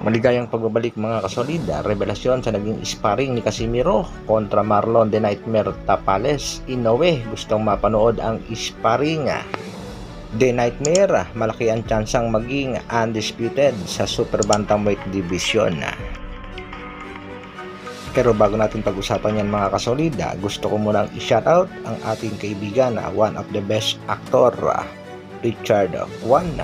Maligayang pagbabalik mga kasolid, revelasyon sa naging sparring ni Casimiro kontra Marlon The Nightmare Tapales. Inoue, gustong mapanood ang sparring. The Nightmare, malaki ang tsansang maging undisputed sa Super Bantamweight Division. Pero bago natin pag-usapan yan mga kasolid, gusto ko munang i-shoutout ang ating kaibigan, one of the best actor, Richard Juan.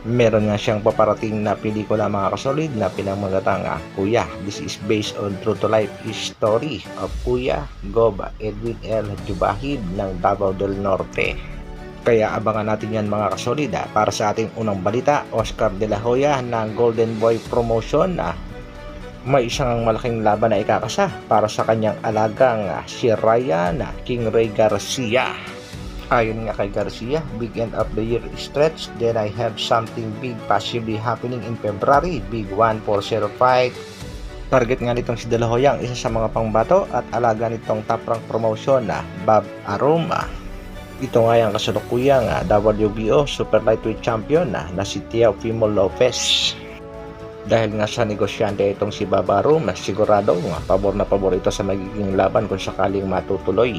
Meron nga siyang paparating na pelikula mga kasolid na pinamagatang Kuya. This is based on true to life story of Kuya Gob Edwin L. Jubahid ng Davao del Norte. Kaya abangan natin yan mga kasolid. Para sa ating unang balita, Oscar De La Hoya ng Golden Boy Promotion, may isang malaking laban na ikakasa para sa kanyang alagang si Ryan King Ray Garcia. Ayon nga kay Garcia, big end of the year stretch, then I have something big possibly happening in February, big 140 fight. Target nga nitong si De La Hoya ang isa sa mga pangbato at alaga nitong top rank promotion na Bob Aroma. Ito nga yung kasalukuyang WBO Super Lightweight Champion na si Teofimo Lopez. Dahil nga sa negosyante itong si Bob Aroma, sigurado pabor na pabor ito sa magiging laban kung sakaling matutuloy.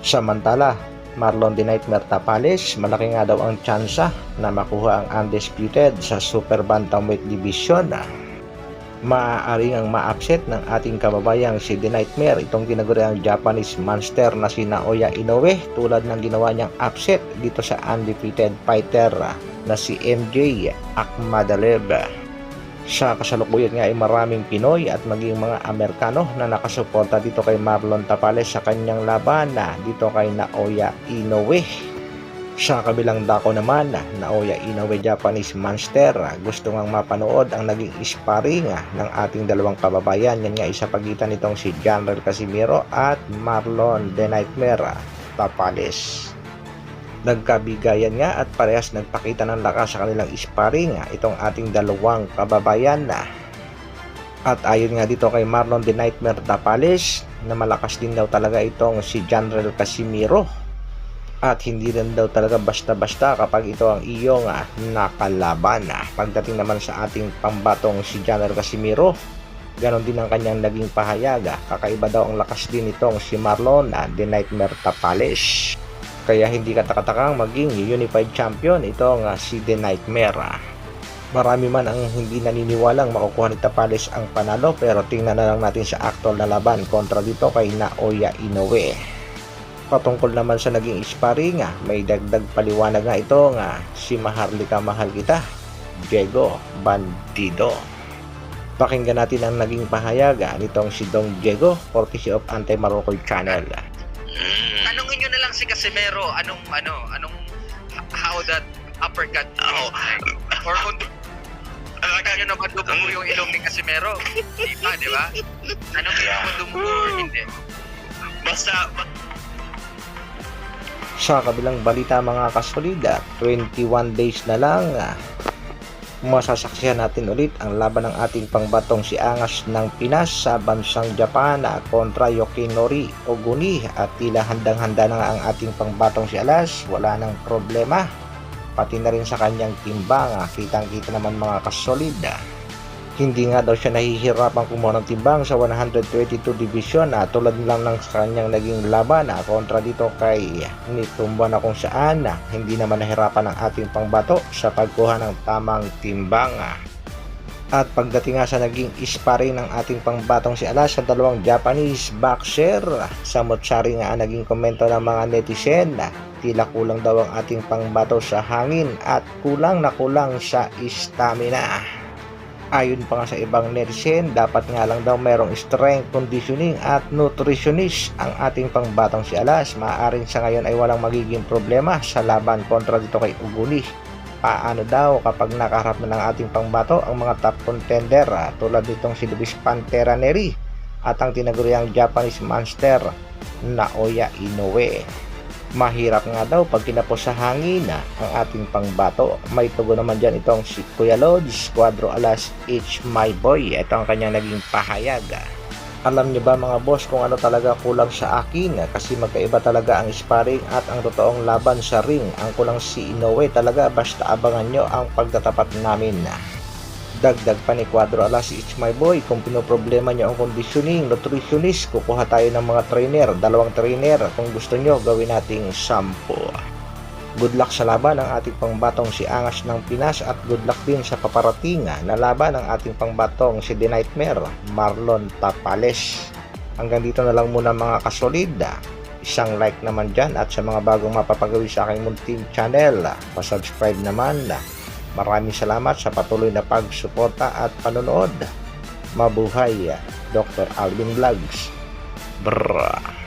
Samantala, Marlon The Nightmare Tapales, malaki nga daw ang tsansa na makuha ang undisputed sa Super Bantamweight Division. Maaari ang ma-upset ng ating kababayang si The Nightmare itong tinaguriang Japanese monster na si Naoya Inoue, tulad ng ginawa niyang upset dito sa undefeated fighter na si MJ Akhmadaliev. Sa kasalukuyan nga ay maraming Pinoy at maging mga Amerikano na nakasuporta dito kay Marlon Tapales sa kanyang laban dito kay Naoya Inoue. Sa kabilang dako naman, Naoya Inoue Japanese Monster, gusto ngang mapanood ang naging sparring ng ating dalawang kababayan. Yan nga isa pagitan nitong si General Casimiro at Marlon The Nightmare Tapales. Nagkabigayan nga at parehas nagpakita ng lakas sa kanilang sparring itong ating dalawang kababayan. At ayon nga dito kay Marlon The Nightmare Tapales na malakas din daw talaga itong si General Casimiro at hindi rin daw talaga basta-basta kapag ito ang iyong nakalaban. Pagdating naman sa ating pambatong si General Casimiro, ganon din ang kanyang naging pahayag. Kakaiba daw ang lakas din itong si Marlon The Nightmare Tapales. Kaya hindi katakatakang maging unified champion itong si The Nightmare. Marami man ang hindi naniniwalang makukuha ni Tapales ang panalo, pero tingnan na lang natin sa actual na laban kontra dito kay Naoya Inoue. Patungkol naman sa naging sparring, may dagdag paliwanag nga ito si Maharlika Mahal Kita, Diego Bandido. Pakinggan natin ang naging pahayag nitong si Dong Diego, courtesy of Anti-Marokoy Channel. Tanungin nyo na lang si Casimero how that uppercut or kung nakita nyo naman dumugo yung ilong ni Casimero, di ba? Tanungin nyo kung dumugo or hindi. Basta Sa kabilang balita mga kasolid, 21 days na lang masasaksihan natin ulit ang laban ng ating pangbatong si Angas ng Pinas sa bansang Japan kontra Yoshinori Oguni. At tila handang-handa na nga ang ating pangbatong si Alas, wala nang problema pati na rin sa kanyang timbang. Kitang-kita naman mga kasolid, hindi nga daw siya nahihirapan kumuha ng timbang sa 122 division tulad lang ng kanyang naging laban kontra dito kay Nitumba, na kung saan hindi naman nahirapan ang ating pangbato sa pagkuha ng tamang timbang. At pagdating nga sa naging sparring ng ating pangbatong si Alas sa dalawang Japanese boxer, sa motsari nga naging komento ng mga netizen, tila kulang daw ang ating pangbato sa hangin at kulang na kulang sa stamina. Ayon pa nga sa ibang netizen, dapat nga lang daw merong strength conditioning at nutritionist ang ating pangbatong si Alas. Maaaring sa ngayon ay walang magiging problema sa laban kontra dito kay Oguni. Paano daw kapag nakaharap na ng ating pangbato ang mga top contender tulad nitong si Luis Pantera Neri at ang tinaguriang Japanese monster Naoya Inoue. Mahirap nga daw pag kinapos sa hangin ang ating pangbato. May tugon naman dyan itong si Kuya Lods, Cuadro Alas, It's My Boy. Ito ang kanyang naging pahayag. Alam niyo ba mga boss kung ano talaga kulang sa akin? Kasi magkaiba talaga ang sparring at ang totoong laban sa ring. Ang kulang si Inoue talaga, basta abangan nyo ang pagtatapat namin. Dagdag pa ni Cuadro Alas, It's My Boy, kung pinoproblema nyo ang conditioning, nutritionist, kukuha tayo ng mga trainer, 2 trainer. Kung gusto nyo, gawin nating 10. Good luck sa laban ng ating pangbatong si Angas ng Pinas at good luck din sa paparating na laban ng ating pangbatong si The Nightmare, Marlon Tapales. Hanggang dito na lang muna mga kasolid. Isang like naman dyan at sa mga bagong mapapagawi sa aking munting channel, pasubscribe naman. Maraming salamat sa patuloy na pagsuporta at panonood. Mabuhay, Dr. Alvin Vlogs. Brrrr.